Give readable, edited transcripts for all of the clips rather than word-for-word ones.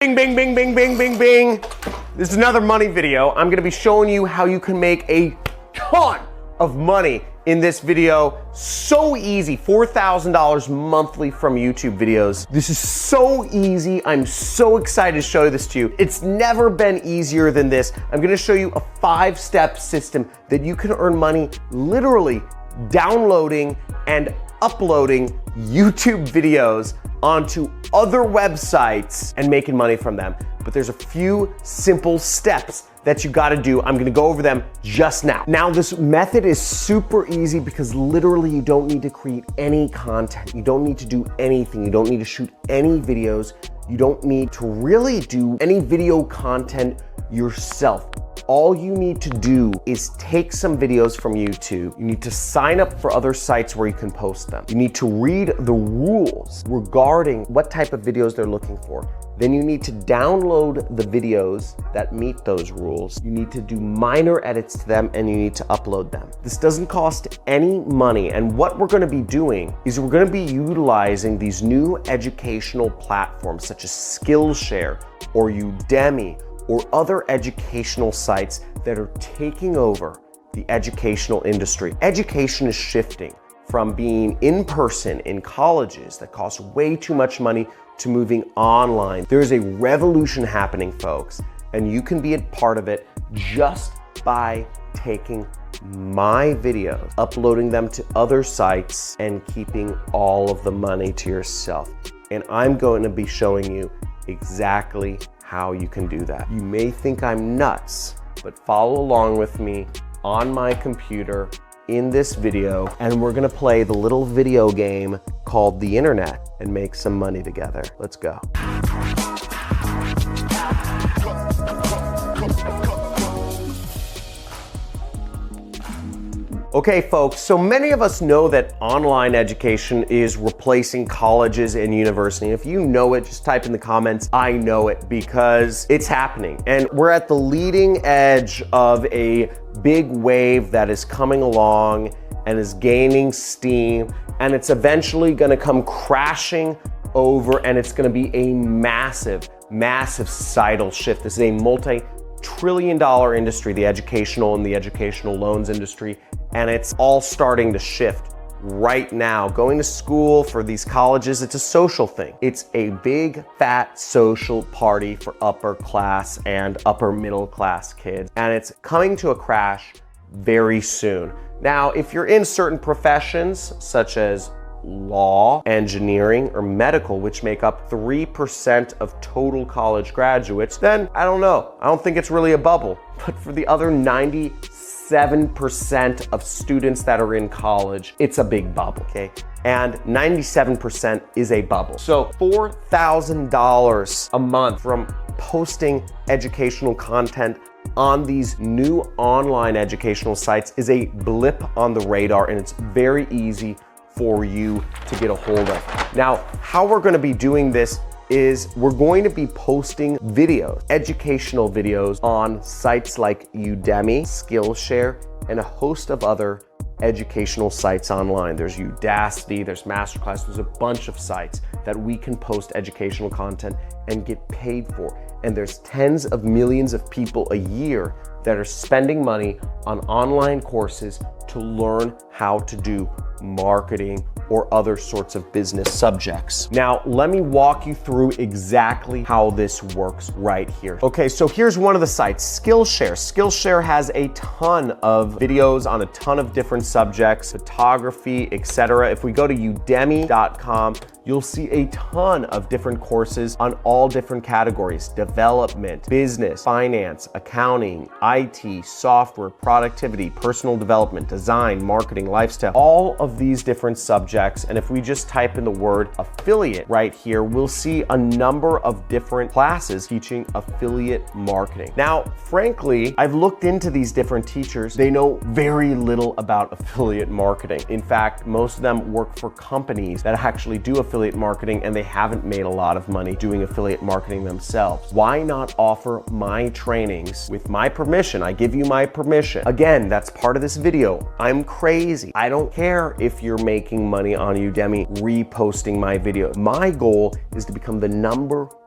Bing, bing, bing, bing, bing, bing, bing. This is another money video. I'm gonna be showing you how you can make a ton of money in this video. So easy, $4,000 monthly from YouTube videos. This is so easy. I'm so excited to show this to you. It's never been easier than this. I'm gonna show you a 5-step system that you can earn money literally downloading and uploading YouTube videos onto other websites and making money from them. But there's a few simple steps that you gotta do. I'm gonna go over them just now. Now, this method is super easy because literally you don't need to create any content. You don't need to do anything. You don't need to shoot any videos. You don't need to really do any video content yourself. All you need to do is take some videos from YouTube. You need to sign up for other sites where you can post them. You need to read the rules regarding what type of videos they're looking for. Then you need to download the videos that meet those rules. You need to do minor edits to them and you need to upload them. This doesn't cost any money. And what we're gonna be doing is we're gonna be utilizing these new educational platforms such as Skillshare or Udemy or other educational sites that are taking over the educational industry. Education is shifting from being in person in colleges that cost way too much money to moving online. There is a revolution happening, folks, and you can be a part of it just by taking my videos, uploading them to other sites, and keeping all of the money to yourself. And I'm going to be showing you exactly how you can do that. You may think I'm nuts, but follow along with me on my computer in this video, and we're gonna play the little video game called the internet and make some money together. Let's go. Okay, folks, so many of us know that online education is replacing colleges and university. If you know it, just type in the comments, I know it, because it's happening. And we're at the leading edge of a big wave that is coming along and is gaining steam, and it's eventually gonna come crashing over, and it's gonna be a massive, massive societal shift. This is a multi-trillion-dollar industry, the educational and the educational loans industry, and it's all starting to shift right now. Going to school for these colleges, it's a social thing. It's a big, fat social party for upper class and upper middle class kids, and it's coming to a crash very soon. Now, if you're in certain professions, such as law, engineering, or medical, which make up 3% of total college graduates, then I don't know. I don't think it's really a bubble. But for the other 97% of students that are in college, it's a big bubble, okay? And 97% is a bubble. So $4,000 a month from posting educational content on these new online educational sites is a blip on the radar, and it's very easy for you to get a hold of. Now, how we're gonna be doing this is we're going to be posting videos, educational videos, on sites like Udemy, Skillshare, and a host of other educational sites online. There's Udacity, there's Masterclass, there's a bunch of sites that we can post educational content and get paid for. And there's tens of millions of people a year that are spending money on online courses to learn how to do marketing or other sorts of business subjects. Now, let me walk you through exactly how this works right here. Okay, so here's one of the sites, Skillshare. Skillshare has a ton of videos on a ton of different subjects, photography, etc. If we go to udemy.com, you'll see a ton of different courses on all different categories: development, business, finance, accounting, IT, software, productivity, personal development, design, marketing, lifestyle, all of these different subjects. And if we just type in the word affiliate right here, we'll see a number of different classes teaching affiliate marketing. Now, frankly, I've looked into these different teachers. They know very little about affiliate marketing. In fact, most of them work for companies that actually do affiliate marketing, and they haven't made a lot of money doing affiliate marketing themselves. Why not offer my trainings with my permission? I give you my permission. Again, that's part of this video. I'm crazy. I don't care if you're making money on Udemy reposting my video. My goal is to become the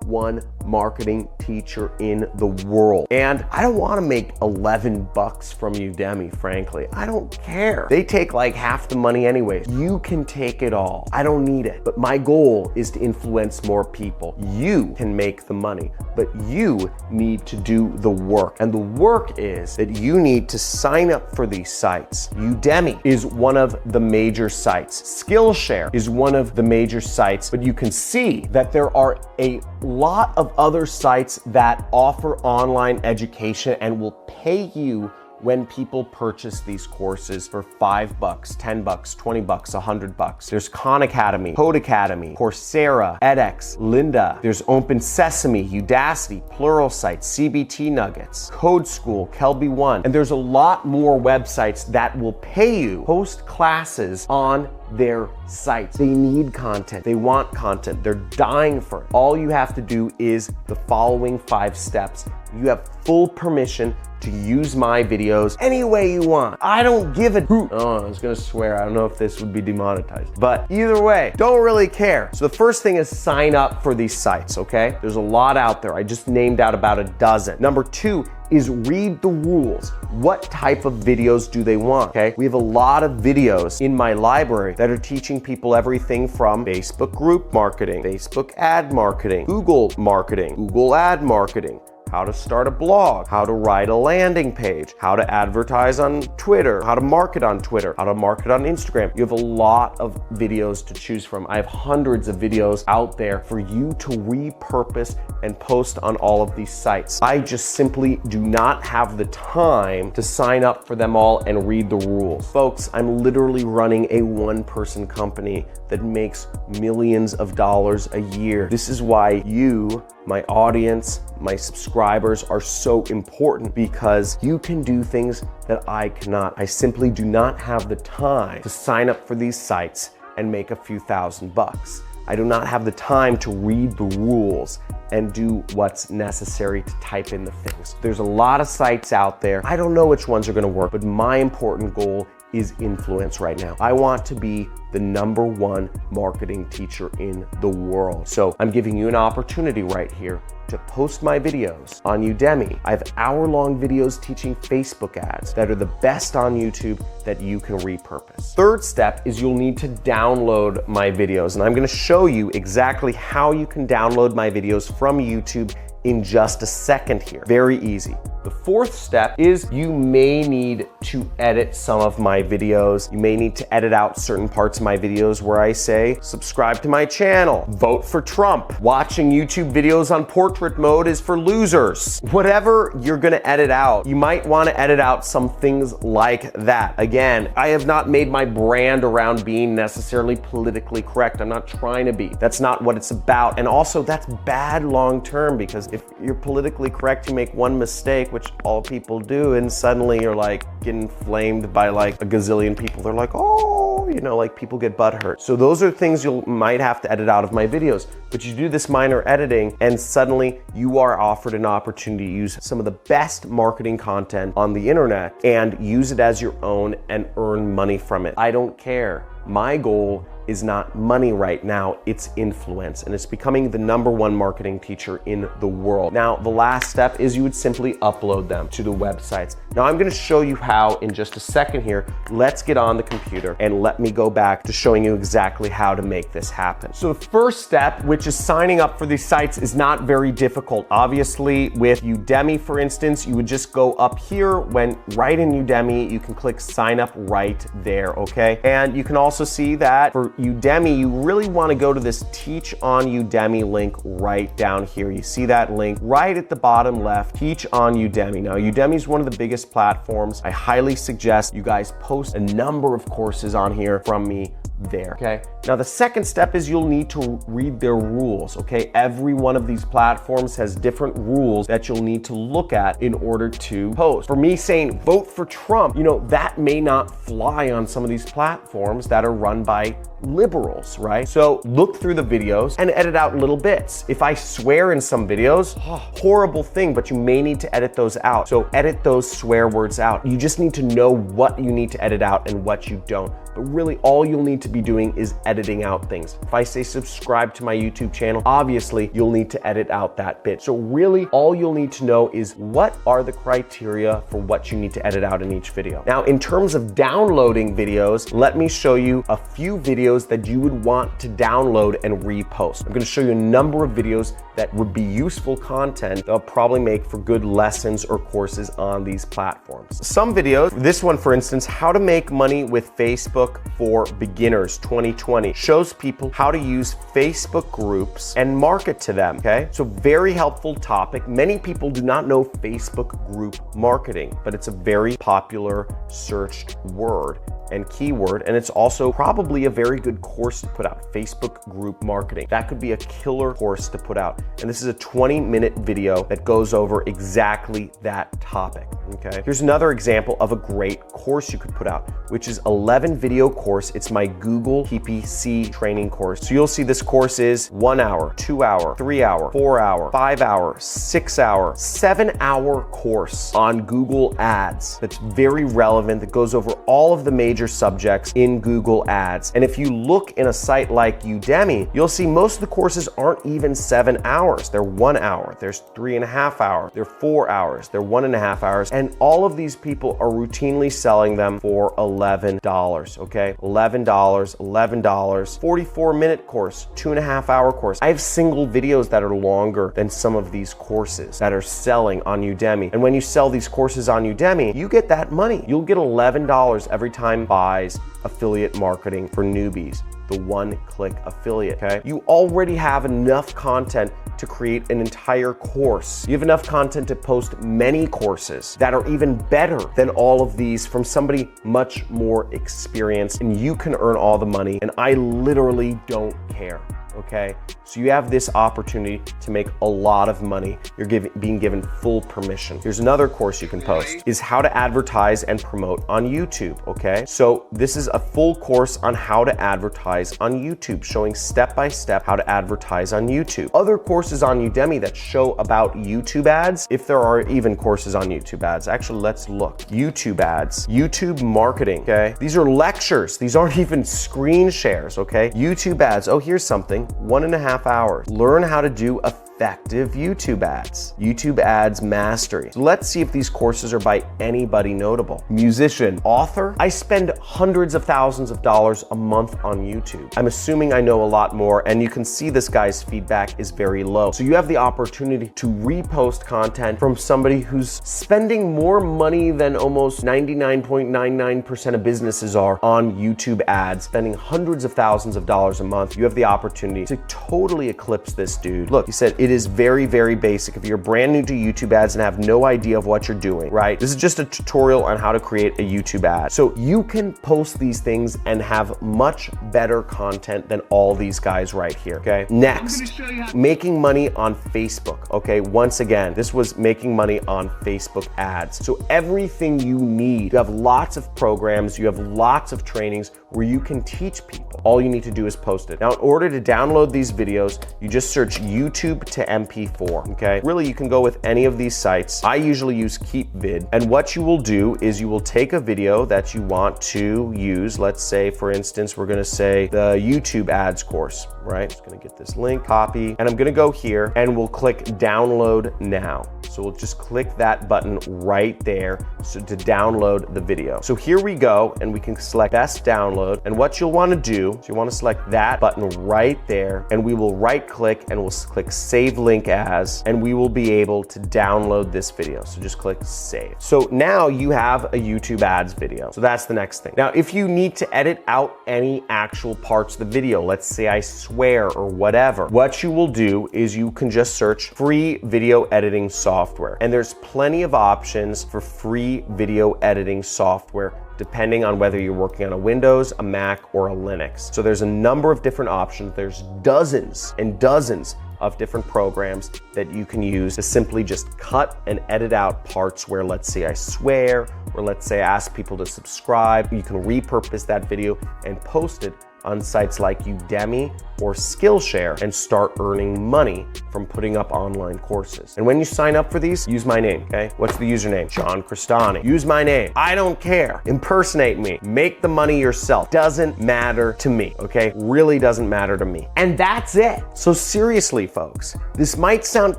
one marketing teacher in the world. And I don't want to make 11 bucks from Udemy, frankly. I don't care. They take like half the money anyways. You can take it all. I don't need it. But my goal is to influence more people. You can make the money, but you need to do the work. And the work is that you need to sign up for these sites. Udemy is one of the major sites. Skillshare is one of the major sites, but you can see that there are a lot of other sites that offer online education and will pay you when people purchase these courses for $5, $10, $20, $100. There's Khan Academy, Code Academy, Coursera, edX, Lynda. There's Open Sesame, Udacity, Pluralsight, CBT Nuggets, Code School, Kelby One. And there's a lot more websites that will pay you to host classes on their sites. They need content. They want content. They're dying for it. All you have to do is the following 5 steps. You have full permission to use my videos any way you want. I don't give a hoot. Oh, I was gonna swear. I don't know if this would be demonetized, but either way, don't really care. So the first thing is sign up for these sites, okay? There's a lot out there. I just named out about a dozen. Number 2 is read the rules. What type of videos do they want, okay? We have a lot of videos in my library that are teaching people everything from Facebook group marketing, Facebook ad marketing, Google marketing, Google ad marketing, how to start a blog, how to write a landing page, how to advertise on Twitter, how to market on Twitter, how to market on Instagram. You have a lot of videos to choose from. I have hundreds of videos out there for you to repurpose and post on all of these sites. I just simply do not have the time to sign up for them all and read the rules. Folks, I'm literally running a one-person company that makes millions of dollars a year. This is why you, my audience, my subscribers are so important, because you can do things that I cannot. I simply do not have the time to sign up for these sites and make a few $1,000s. I do not have the time to read the rules and do what's necessary to type in the things. There's a lot of sites out there. I don't know which ones are gonna work, but my important goal is influence right now. I want to be the #1 marketing teacher in the world. So I'm giving you an opportunity right here to post my videos on Udemy. I have hour-long videos teaching Facebook ads that are the best on YouTube that you can repurpose. Third step is you'll need to download my videos, and I'm gonna show you exactly how you can download my videos from YouTube in just a second here. Very easy. The fourth step is you may need to edit some of my videos. You may need to edit out certain parts of my videos where I say, subscribe to my channel, vote for Trump, watching YouTube videos on portrait mode is for losers. Whatever you're gonna edit out, you might wanna edit out some things like that. Again, I have not made my brand around being necessarily politically correct. I'm not trying to be. That's not what it's about. And also, that's bad long-term, because if you're politically correct, you make one mistake, which all people do, and suddenly you're like getting flamed by like a gazillion people. They're like, oh, you know, like people get butthurt. So those are things you might have to edit out of my videos. But you do this minor editing and suddenly you are offered an opportunity to use some of the best marketing content on the internet and use it as your own and earn money from it. I don't care. My goal is not money right now, it's influence, and it's becoming the #1 marketing teacher in the world. Now, the last step is you would simply upload them to the websites. Now, I'm gonna show you how in just a second here. Let's get on the computer and let me go back to showing you exactly how to make this happen. So the first step, which is signing up for these sites, is not very difficult. Obviously, with Udemy, for instance, you would just go up here, when right in Udemy, you can click sign up right there, okay? And you can also see that for Udemy, you really want to go to this Teach on Udemy link right down here. You see that link right at the bottom left, Teach on Udemy. Now, Udemy is one of the biggest platforms. I highly suggest you guys post a number of courses on here from me there, okay? Now, the second step is you'll need to read their rules, okay? Every one of these platforms has different rules that you'll need to look at in order to post. For me saying vote for Trump, you know, that may not fly on some of these platforms that are run by liberals, right? So look through the videos and edit out little bits. If I swear in some videos, horrible thing, but you may need to edit those out. So edit those swear words out. You just need to know what you need to edit out and what you don't. but really all you'll need to be doing is editing out things. If I say subscribe to my YouTube channel, obviously you'll need to edit out that bit. So really all you'll need to know is what are the criteria for what you need to edit out in each video. Now, in terms of downloading videos, let me show you a few videos that you would want to download and repost. I'm gonna show you a number of videos that would be useful content that'll probably make for good lessons or courses on these platforms. Some videos, this one for instance, how to make money with Facebook for beginners 2020, shows people how to use Facebook groups and market to them, okay? So very helpful topic. Many people do not know Facebook group marketing, but it's a very popular searched word and keyword, and it's also probably a very good course to put out, Facebook group marketing. That could be a killer course to put out. And this is a 20-minute video that goes over exactly that topic, okay? Here's another example of a great course you could put out, which is 11 video course. It's my Google PPC training course. So you'll see this course is 1 hour, 2 hour, 3 hour, 4 hour, 5 hour, 6 hour, 7 hour course on Google Ads that's very relevant, that goes over all of the major subjects in Google Ads. And if you look in a site like Udemy, you'll see most of the courses aren't even 7 hours. They're 1 hour, there's 3.5 hours, they're 4 hours, they're 1.5 hours. And all of these people are routinely selling them for $11, okay? $11, $11, 44-minute course, 2.5 hour course. I have single videos that are longer than some of these courses that are selling on Udemy. And when you sell these courses on Udemy, you get that money. You'll get $11 every time buys affiliate marketing for newbies, the one-click affiliate, okay? You already have enough content to create an entire course. You have enough content to post many courses that are even better than all of these from somebody much more experienced, and you can earn all the money, and I literally don't care. Okay, so you have this opportunity to make a lot of money. You're being given full permission. Here's another course you can post, is how to advertise and promote on YouTube, okay? So this is a full course on how to advertise on YouTube, showing step-by-step how to advertise on YouTube. Other courses on Udemy that show about YouTube ads, if there are even courses on YouTube ads. Actually, let's look. YouTube ads, YouTube marketing, okay? These are lectures. These aren't even screen shares, okay? YouTube ads, oh, here's something. 1.5 hours. Learn how to do effective YouTube ads. YouTube ads mastery. So let's see if these courses are by anybody notable. Musician, author. I spend hundreds of thousands of dollars a month on YouTube. I'm assuming I know a lot more, and you can see this guy's feedback is very low. So you have the opportunity to repost content from somebody who's spending more money than almost 99.99% of businesses are on YouTube ads, spending hundreds of thousands of dollars a month. You have the opportunity to totally eclipse this dude. Look, he said it is very, very basic. If you're brand new to YouTube ads and have no idea of what you're doing, right? This is just a tutorial on how to create a YouTube ad. So you can post these things and have much better content than all these guys right here, okay? Next, making money on Facebook, okay? Once again, this was making money on Facebook ads. So everything you need, you have lots of programs, you have lots of trainings where you can teach people. All you need to do is post it. Now, in order to download these videos, you just search YouTube to MP4, okay? Really, you can go with any of these sites. I usually use KeepVid, and what you will do is you will take a video that you want to use. Let's say, for instance, we're gonna say the YouTube ads course, right? Just gonna get this link, copy, and I'm gonna go here and we'll click download now. So we'll just click that button right there to download the video. So here we go, and we can select best download. And what you'll want to do is you want to select that button right there, and we will right click and we'll click save link as, and we will be able to download this video. So just click save. So now you have a YouTube ads video. So that's the next thing. Now, if you need to edit out any actual parts of the video, let's say I swear or whatever, what you will do is you can just search free video editing software. And there's plenty of options for free video editing software depending on whether you're working on a Windows, a Mac, or a Linux. So there's a number of different options. There's dozens and dozens of different programs that you can use to simply just cut and edit out parts where, let's say I swear, or let's say I ask people to subscribe. You can repurpose that video and post it on sites like Udemy or Skillshare and start earning money from putting up online courses. And when you sign up for these, use my name, okay? What's the username? John Crestani. Use my name. I don't care. Impersonate me. Make the money yourself. Doesn't matter to me, okay? Really doesn't matter to me. And that's it. So seriously, folks, this might sound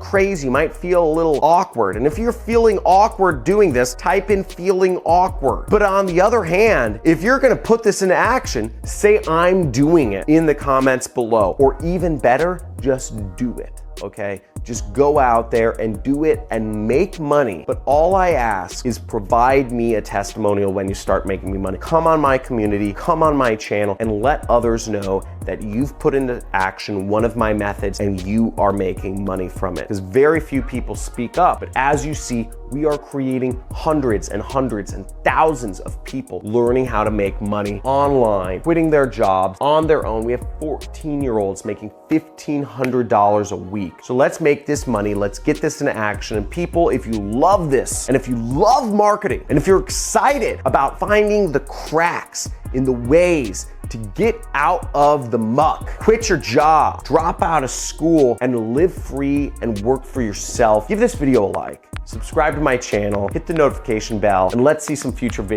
crazy, might feel a little awkward. And if you're feeling awkward doing this, type in feeling awkward. But on the other hand, if you're gonna put this into action, say I'm doing it in the comments below, or even better, just do it, okay? Just go out there and do it and make money. But all I ask is provide me a testimonial when you start making me money. Come on my community, come on my channel, and let others know that you've put into action one of my methods and you are making money from it. Because very few people speak up. But as you see, we are creating hundreds and hundreds and thousands of people learning how to make money online, quitting their jobs on their own. We have 14-year-olds making $1,500 a week. So let's make this money. Let's get this into action. And people, if you love this, and if you love marketing, and if you're excited about finding the cracks in the ways to get out of the muck, quit your job, drop out of school, and live free and work for yourself, give this video a like, subscribe to my channel, hit the notification bell, and let's see some future videos.